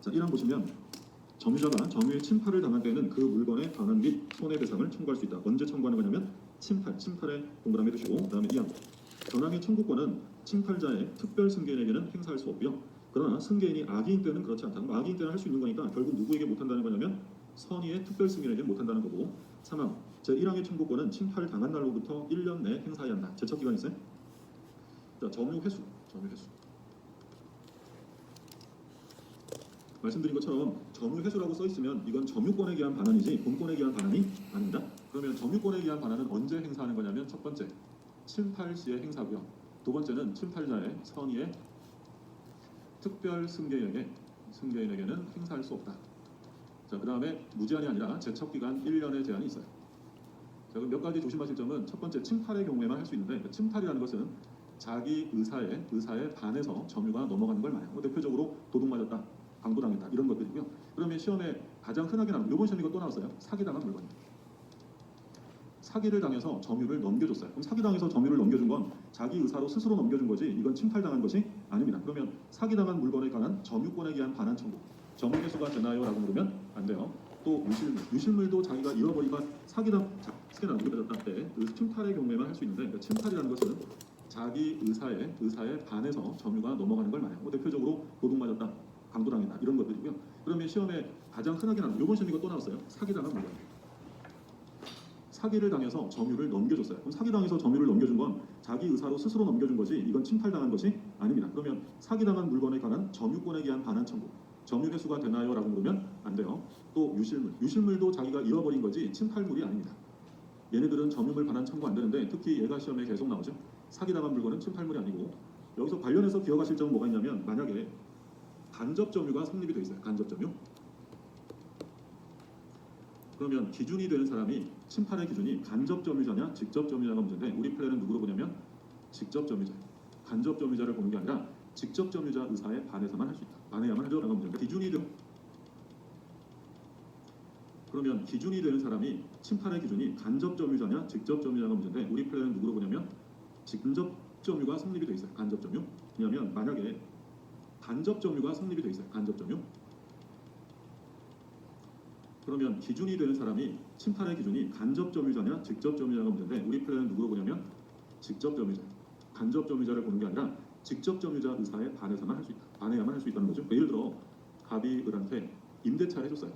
자, 1항 보시면 점유자가 점유의 침탈을 당할 때는 그 물건의 반환 및 손해배상을 청구할 수 있다. 언제 청구하는 거냐면 침탈에 동그라미 해두시고 그 다음에 2항 변항의 청구권은 침탈자의 특별 승계인에게는 행사할 수 없고요. 그러나 승계인이 악의인 때는 그렇지 않다. 악의인 때는 할 수 있는 거니까 결국 누구에게 못한다는 거냐면 선의의 특별 승계인에게 못한다는 거고 3항 제1항의 청구권은 침탈을 당한 날로부터 1년 내에 행사해야 한다. 제척기간이 있어요. 자, 점유 회수 말씀드린 것처럼 점유 회수라고 써 있으면 이건 점유권에 기한 반환이지 본권에 기한 반환이 아닙니다. 그러면 점유권에 기한 반환은 언제 행사하는 거냐면 첫 번째 침탈 시의 행사고요. 두 번째는 침탈자의 선의의 특별 승계인에게는 행사할 수 없다. 자, 그 다음에 무제한이 아니라 제척기간 1년의 제한이 있어요. 자, 그럼 몇 가지 조심하실 점은 첫 번째 침탈의 경우에만 할 수 있는데 침탈이라는 것은 자기 의사에 반해서 점유가 넘어가는 걸 말해요. 대표적으로 도둑 맞았다, 강도당했다 이런 것들이고요. 그러면 시험에 가장 흔하게 나오는 이번 시험 이거 또 나왔어요. 사기당한 물건이에요. 사기를 당해서 점유를 넘겨줬어요. 그럼 사기당해서 점유를 넘겨준 건 자기 의사로 스스로 넘겨준 거지 이건 침탈당한 것이 아닙니다. 그러면 사기당한 물건에 관한 점유권에 기한 반환 청구 점유 회수가 되나요? 라고 물으면 안 돼요. 또 유실물도 자기가 잃어버리거나 사기당 넘겨졌다 때 침탈의 경우에만 할 수 있는데 그러니까 침탈이라는 것은 자기 의사에 반해서 점유가 넘어가는 걸 말해요. 대표적으로 도둑 맞았다, 강도당했다 이런 것들이고요. 그러면 시험에 가장 흔하게 나오는 이번 시험 이거 또 나왔어요. 사기당한 물건. 사기를 당해서 점유를 넘겨줬어요. 그럼 사기당해서 점유를 넘겨준 건 자기 의사로 스스로 넘겨준 거지 이건 침탈당한 것이 아닙니다. 그러면 사기당한 물건에 관한 점유권에 기한 반환 청구 점유 회수가 되나요? 라고 물으면 안 돼요. 또 유실물도 자기가 잃어버린 거지 침탈물이 아닙니다. 얘네들은 점유물 반환 청구 안 되는데 특히 얘가 시험에 계속 나오죠. 사기당한 물건은 침탈물이 아니고 여기서 관련해서 기억하실 점은 뭐가 있냐면 만약에 간접 점유가 성립이 돼 있어요. 간접 점유. 그러면 기준이 되는 사람이 침탈의 기준이 간접 점유자냐 직접 점유자가 문제인데 우리 플랜은 누구로 보냐면 직접 점유자. 간접 점유자를 보는 게 아니라 직접 점유자 의사에 반해서만 할 수 있다. 반해야만 하죠. 라고 문제인데 그러면 기준이 되는 사람이 침탈의 기준이 간접 점유자냐 직접 점유자가 문제인데 우리 플랜은 누구로 보냐면 직접 점유가 성립이 돼 있어요. 간접 점유. 왜냐하면 만약에 간접 점유가 성립이 돼 있어요. 간접 점유. 그러면 기준이 되는 사람이 침탈의 기준이 간접 점유자냐 직접 점유자가 문제인데 우리 플랜은 누구로 보냐면 직접 점유자. 간접 점유자를 보는 게 아니라 직접 점유자 의사에 반해서만 할 수 있다. 반해야만 할 수 있다는 거죠. 예를 들어 갑이 을한테 임대차를 해줬어요.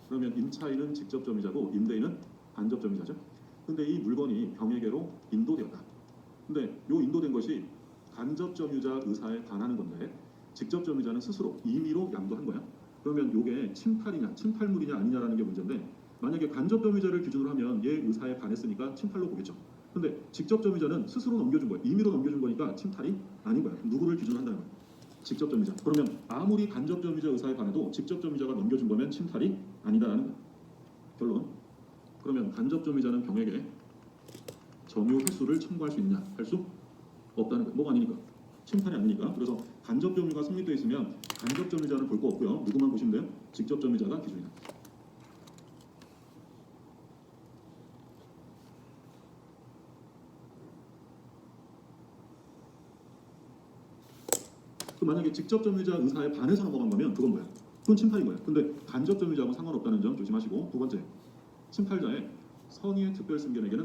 그러면 임차인은 직접 점유자고 임대인은 간접 점유자죠. 근데 이 물건이 병에게로 인도되었다. 근데 이 인도된 것이 간접 점유자 의사에 반하는 건데 직접 점유자는 스스로 임의로 양도한 거야. 그러면 이게 침탈이냐 침탈물이냐 아니냐라는 게 문제인데 만약에 간접 점유자를 기준으로 하면 얘 의사에 반했으니까 침탈로 보겠죠. 근데 직접 점유자는 스스로 넘겨준 거야. 임의로 넘겨준 거니까 침탈이 아닌 거야. 누구를 기준으로 한다는 거야. 직접 점유자. 그러면 아무리 간접 점유자 의사에 반해도 직접 점유자가 넘겨준 거면 침탈이 아니다라는 거야. 결론. 그러면 간접 점유자는 병에게 점유 횟수를 청구할 수 있냐? 할 수 없다는 거야. 뭐가 아니니까. 침탈이 아니니까. 그래서 간접 점유가 성립되어 있으면 간접 점유자는 볼 거 없고요. 누구만 보시면 돼요? 직접 점유자가 기준이다. 그럼 만약에 직접 점유자 의사에 반해서 넘어간 거면 그건 뭐야? 그건 침탈인 거야. 근데 간접 점유자하고는 상관없다는 점 조심하시고 두 번째, 침탈자의 선의의 특별 승계에게는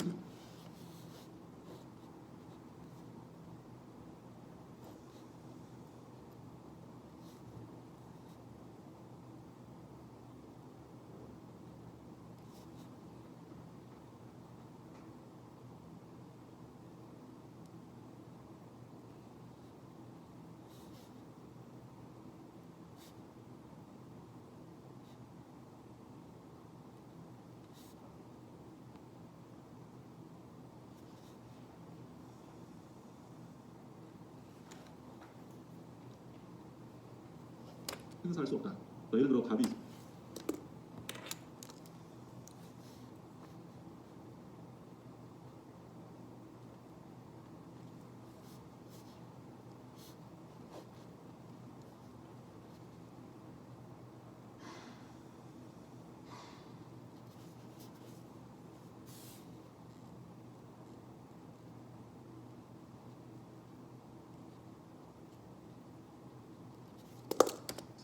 행사할 수 없다. 예를 들어 갑이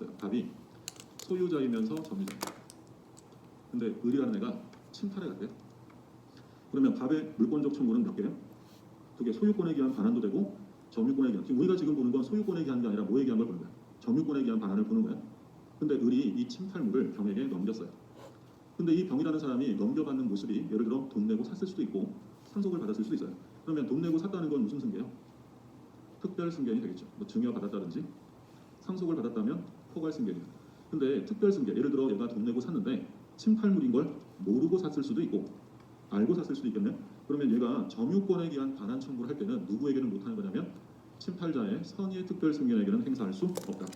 있어요. 답이 소유자이면서 점유자. 근데 을이라는 애가 침탈에 갔대요. 그러면 갑의 물권적 청구는 몇 개예요? 2개. 소유권에 기한 반환도 되고 점유권에 기한. 우리가 지금 보는 건 소유권에 기한 게 아니라 뭐에 기한 걸 보는 거야? 점유권에 기한 반환을 보는 거야. 근데 을이 이 침탈물을 병에게 넘겼어요. 근데 이 병이라는 사람이 넘겨받는 모습이 예를 들어 돈 내고 샀을 수도 있고 상속을 받았을 수도 있어요. 그러면 돈 내고 샀다는 건 무슨 승계예요? 특별 승계이 되겠죠. 뭐 증여 받았다든지 상속을 받았다면 포괄 승계예요. 근데 특별 승계, 예를 들어 얘가 돈 내고 샀는데 침탈물인 걸 모르고 샀을 수도 있고 알고 샀을 수도 있겠네. 그러면 얘가 점유권에 기한 반환 청구를 할 때는 누구에게는 못하는 거냐면 침탈자의 선의의 특별 승계에게는 행사할 수 없다.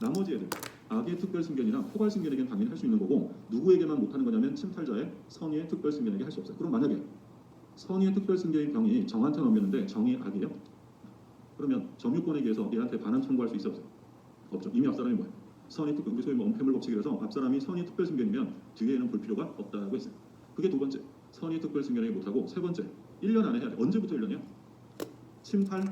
나머지 애들 악의 특별 승계이나 포괄 승계에게는 당연히 할 수 있는 거고 누구에게만 못하는 거냐면 침탈자의 선의의 특별 승계에게 할 수 없어요. 그럼 만약에 선의의 특별 승계의 병이 정한테 넘겼는데 정이 악이에요? 그러면 점유권에 의해서 얘한테 반환 청구할 수 있어요? 없어요? 없죠. 이미 앞사람이 뭐예요? 선의 특별, 우리 소위 뭐 엄폐물 법칙이라서 앞사람이 선의 특별 승계이면 뒤에는 볼 필요가 없다고 했어요. 그게 두 번째, 선의 특별 승계에게 못하고 세 번째, 1년 안에 해야 돼. 언제부터 1년이야? 침탈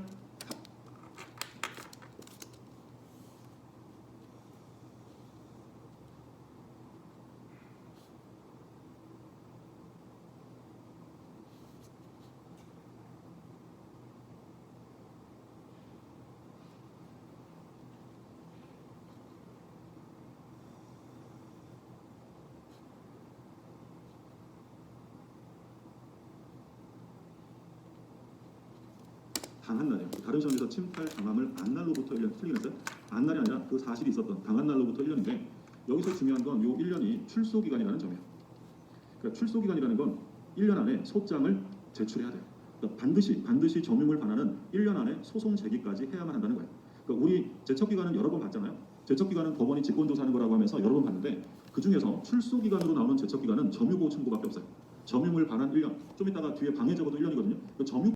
당한 날이에요. 다른 시험에서 침탈 당함을 안 날로부터 1년 틀리겠어요? 안 날이 아니라 그 사실이 있었던 당한 날로부터 1년인데 여기서 중요한 건 요 1년이 출소 기간이라는 점이에요. 그러니까 출소 기간이라는 건 1년 안에 소장을 제출해야 돼요. 그러니까 반드시 점유물 반환은 1년 안에 소송 제기까지 해야만 한다는 거예요. 그러니까 우리 제척 기간은 여러 번 봤잖아요. 제척 기간은 법원이 직권조사하는 거라고 하면서 여러 번 봤는데 그 중에서 출소 기간으로 나오는 제척 기간은 점유보호 청구밖에 없어요. 점유물 반환 1년. 좀 이따가 뒤에 방해 적어도 1년이거든요. 점유